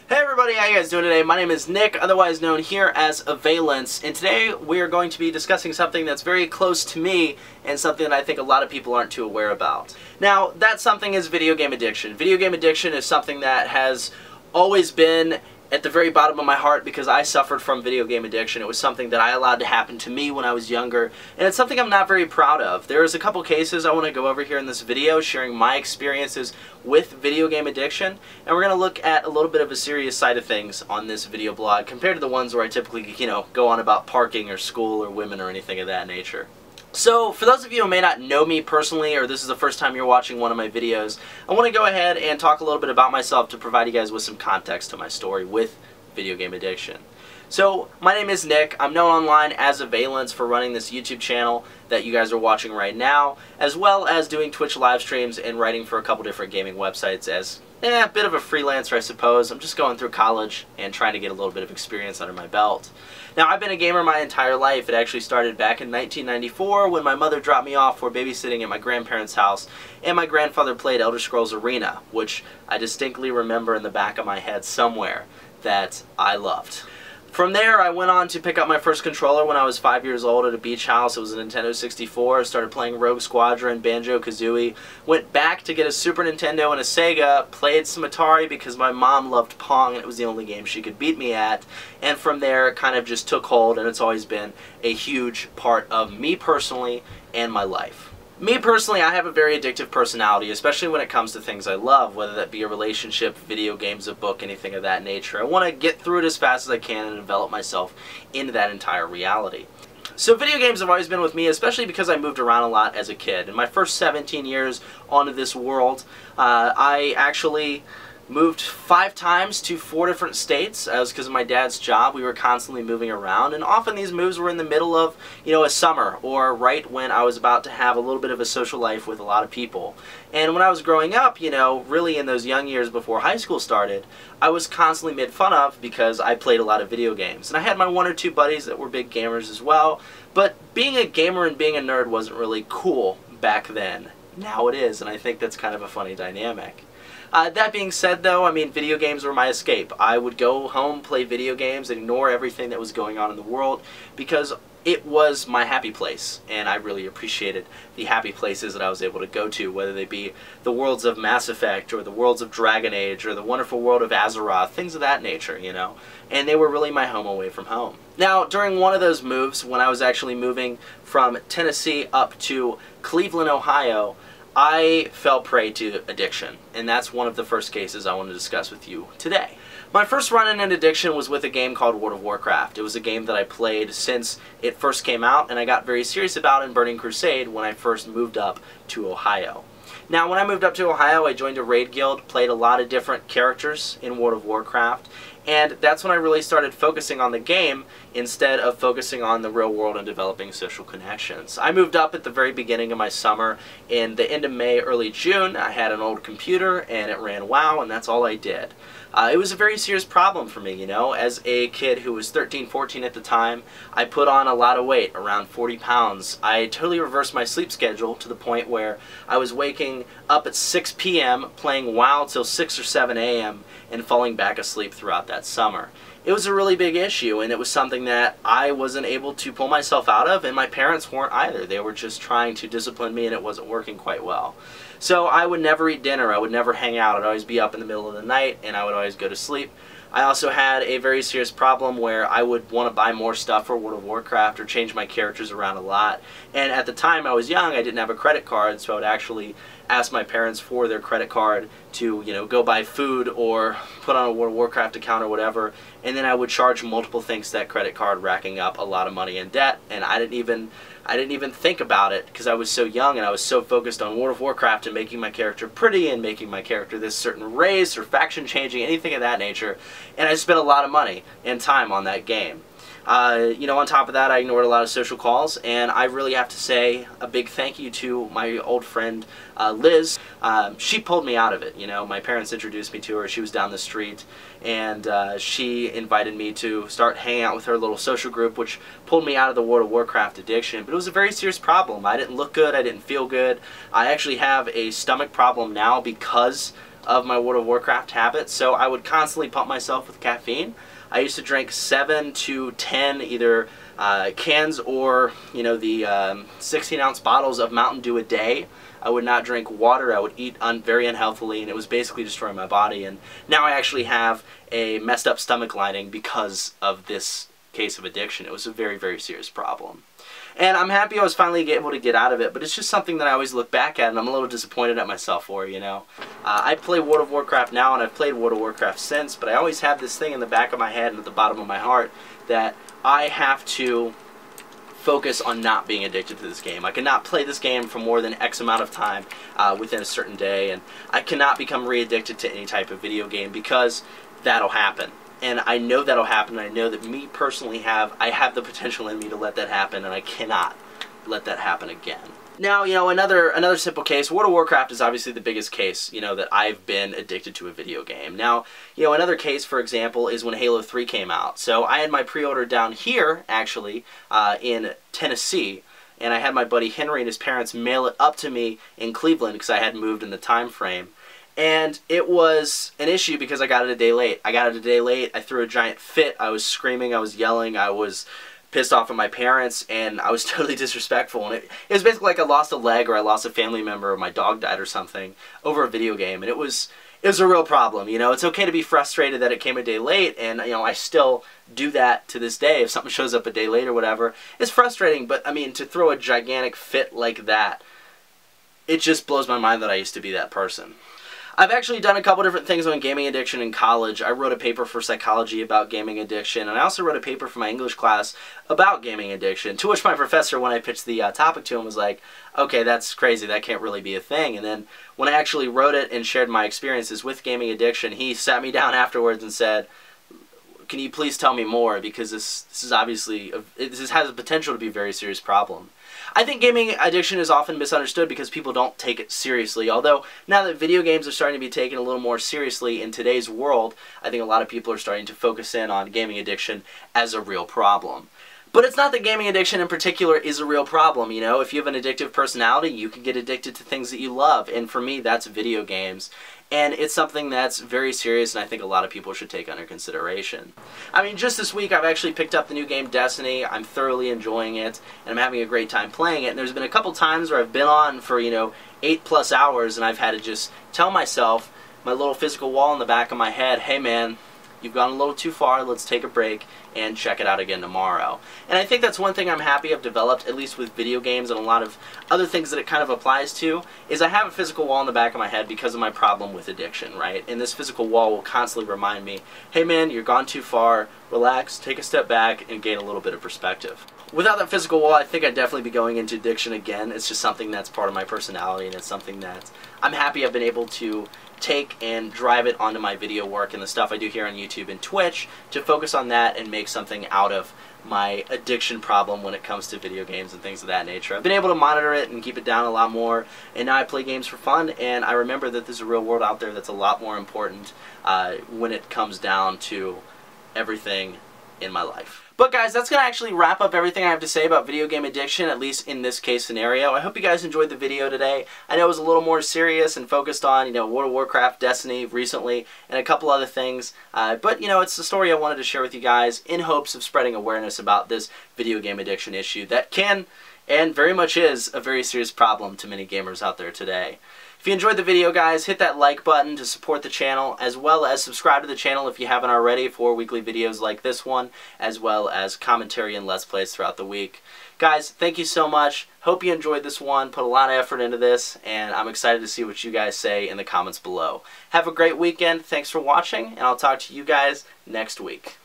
Hey everybody, how you guys doing today? My name is Nick, otherwise known here as Avialence, and today we are going to be discussing something that's very close to me and something that I think a lot of people aren't too aware about. Now, that something is video game addiction. Video game addiction is something that has always been at the very bottom of my heart because I suffered from video game addiction. It was something that I allowed to happen to me when I was younger, and it's something I'm not very proud of. There's a couple cases I want to go over here in this video, sharing my experiences with video game addiction, and we're going to look at a little bit of a serious side of things on this video blog compared to the ones where I typically, go on about parking or school or women or anything of that nature. So, for those of you who may not know me personally, or this is the first time you're watching one of my videos, I want to go ahead and talk a little bit about myself to provide you guys with some context to my story with video game addiction. So, my name is Nick. I'm known online as Avialence for running this YouTube channel that you guys are watching right now, as well as doing Twitch live streams and writing for a couple different gaming websites as a bit of a freelancer, I suppose. I'm just going through college and trying to get a little bit of experience under my belt. Now, I've been a gamer my entire life. It actually started back in 1994 when my mother dropped me off for babysitting at my grandparents' house, and my grandfather played Elder Scrolls Arena, which I distinctly remember in the back of my head somewhere that I loved. From there, I went on to pick up my first controller when I was 5 years old at a beach house. It was a Nintendo 64. I started playing Rogue Squadron, Banjo-Kazooie. Went back to get a Super Nintendo and a Sega. Played some Atari because my mom loved Pong and it was the only game she could beat me at. And from there, it kind of just took hold, and it's always been a huge part of me personally and my life. Me personally, I have a very addictive personality, especially when it comes to things I love, whether that be a relationship, video games, a book, anything of that nature. I want to get through it as fast as I can and develop myself into that entire reality. So video games have always been with me, especially because I moved around a lot as a kid. In my first 17 years onto this world, I actually moved 5 times to 4 different states. That was because of my dad's job. We were constantly moving around, and often these moves were in the middle of, a summer, or right when I was about to have a little bit of a social life with a lot of people. And when I was growing up, really in those young years before high school started, I was constantly made fun of because I played a lot of video games. And I had my 1 or 2 buddies that were big gamers as well, but being a gamer and being a nerd wasn't really cool back then. Now it is, and I think that's kind of a funny dynamic. That being said, though, video games were my escape. I would go home, play video games, and ignore everything that was going on in the world because it was my happy place, and I really appreciated the happy places that I was able to go to, whether they be the worlds of Mass Effect or the worlds of Dragon Age or the wonderful world of Azeroth, things of that nature, and they were really my home away from home. Now, during one of those moves, when I was actually moving from Tennessee up to Cleveland, Ohio, I fell prey to addiction, and that's one of the first cases I want to discuss with you today. My first run-in in addiction was with a game called World of Warcraft. It was a game that I played since it first came out, and I got very serious about in Burning Crusade when I first moved up to Ohio. Now, when I moved up to Ohio, I joined a raid guild, played a lot of different characters in World of Warcraft, and that's when I really started focusing on the game instead of focusing on the real world and developing social connections. I moved up at the very beginning of my summer. In the end of May, early June, I had an old computer and it ran WoW, and that's all I did. It was a very serious problem for me, As a kid who was 13, 14 at the time, I put on a lot of weight, around 40 pounds. I totally reversed my sleep schedule to the point where I was waking up at 6 p.m., playing WoW till 6 or 7 a.m., and falling back asleep throughout that summer. It was a really big issue, and it was something that I wasn't able to pull myself out of, and my parents weren't either. They were just trying to discipline me, and it wasn't working quite well. So I would never eat dinner, I would never hang out, I'd always be up in the middle of the night, and I would always go to sleep. I also had a very serious problem where I would want to buy more stuff for World of Warcraft or change my characters around a lot. And at the time I was young, I didn't have a credit card, so I would actually ask my parents for their credit card to, go buy food or put on a World of Warcraft account or whatever, and then I would charge multiple things to that credit card, racking up a lot of money in debt, and I didn't even think about it because I was so young and I was so focused on World of Warcraft and making my character pretty and making my character this certain race or faction changing, anything of that nature, and I spent a lot of money and time on that game. On top of that, I ignored a lot of social calls, and I really have to say a big thank you to my old friend Liz. She pulled me out of it. My parents introduced me to her. She was down the street, and she invited me to start hanging out with her little social group, which pulled me out of the World of Warcraft addiction. But it was a very serious problem. I didn't look good. I didn't feel good. I actually have a stomach problem now because of my World of Warcraft habit, so I would constantly pump myself with caffeine. I used to drink 7 to 10 either cans or, you know, the 16-ounce bottles of Mountain Dew a day. I would not drink water. I would eat very unhealthily, and it was basically destroying my body. And now I actually have a messed up stomach lining because of this case of addiction. It was a very, very serious problem. And I'm happy I was finally able to get out of it, but it's just something that I always look back at and I'm a little disappointed at myself for, you know. I play World of Warcraft now, and I've played World of Warcraft since, but I always have this thing in the back of my head and at the bottom of my heart that I have to focus on not being addicted to this game. I cannot play this game for more than X amount of time within a certain day, and I cannot become re-addicted to any type of video game because that'll happen. And I know that'll happen, and I know that me personally I have the potential in me to let that happen, and I cannot let that happen again. Now, you know, another simple case, World of Warcraft is obviously the biggest case, you know, that I've been addicted to a video game. Now, you know, another case, for example, is when Halo 3 came out. So I had my pre-order down here, actually, in Tennessee, and I had my buddy Henry and his parents mail it up to me in Cleveland because I hadn't moved in the time frame. And it was an issue because I got it a day late. I threw a giant fit. I was screaming, I was yelling, I was pissed off at my parents, and I was totally disrespectful. And it was basically like I lost a leg or I lost a family member or my dog died or something over a video game. And it was a real problem, you know. It's okay to be frustrated that it came a day late, and, you know, I still do that to this day. If something shows up a day late or whatever, it's frustrating, but, I mean, to throw a gigantic fit like that, it just blows my mind that I used to be that person. I've actually done a couple different things on gaming addiction in college. I wrote a paper for psychology about gaming addiction, and I also wrote a paper for my English class about gaming addiction, to which my professor, when I pitched the topic to him, was like, okay, that's crazy, that can't really be a thing. And then when I actually wrote it and shared my experiences with gaming addiction, he sat me down afterwards and said, can you please tell me more, because this is obviously, this has the potential to be a very serious problem. I think gaming addiction is often misunderstood because people don't take it seriously, although now that video games are starting to be taken a little more seriously in today's world, I think a lot of people are starting to focus in on gaming addiction as a real problem. But it's not that gaming addiction in particular is a real problem, you know. If you have an addictive personality, you can get addicted to things that you love, and for me, that's video games. And it's something that's very serious, and I think a lot of people should take under consideration. I mean, just this week, I've actually picked up the new game Destiny. I'm thoroughly enjoying it, and I'm having a great time playing it. And there's been a couple times where I've been on for, you know, 8+ hours, and I've had to just tell myself, my little physical wall in the back of my head, hey man, you've gone a little too far, let's take a break and check it out again tomorrow. And I think that's one thing I'm happy I've developed, at least with video games and a lot of other things that it kind of applies to, is I have a physical wall in the back of my head because of my problem with addiction, right? And this physical wall will constantly remind me, hey man, you're gone too far, relax, take a step back, and gain a little bit of perspective. Without that physical wall, I think I'd definitely be going into addiction again. It's just something that's part of my personality, and it's something that I'm happy I've been able to take and drive it onto my video work and the stuff I do here on YouTube and Twitch to focus on that and make something out of my addiction problem when it comes to video games and things of that nature. I've been able to monitor it and keep it down a lot more, and now I play games for fun, and I remember that there's a real world out there that's a lot more important when it comes down to everything in my life. But guys, that's going to actually wrap up everything I have to say about video game addiction, at least in this case scenario. I hope you guys enjoyed the video today. I know it was a little more serious and focused on, you know, World of Warcraft, Destiny recently, and a couple other things. But, you know, it's the story I wanted to share with you guys in hopes of spreading awareness about this video game addiction issue that can and very much is a very serious problem to many gamers out there today. If you enjoyed the video, guys, hit that like button to support the channel, as well as subscribe to the channel if you haven't already for weekly videos like this one, as well as commentary and Let's Plays throughout the week. Guys, thank you so much. Hope you enjoyed this one. Put a lot of effort into this, and I'm excited to see what you guys say in the comments below. Have a great weekend. Thanks for watching, and I'll talk to you guys next week.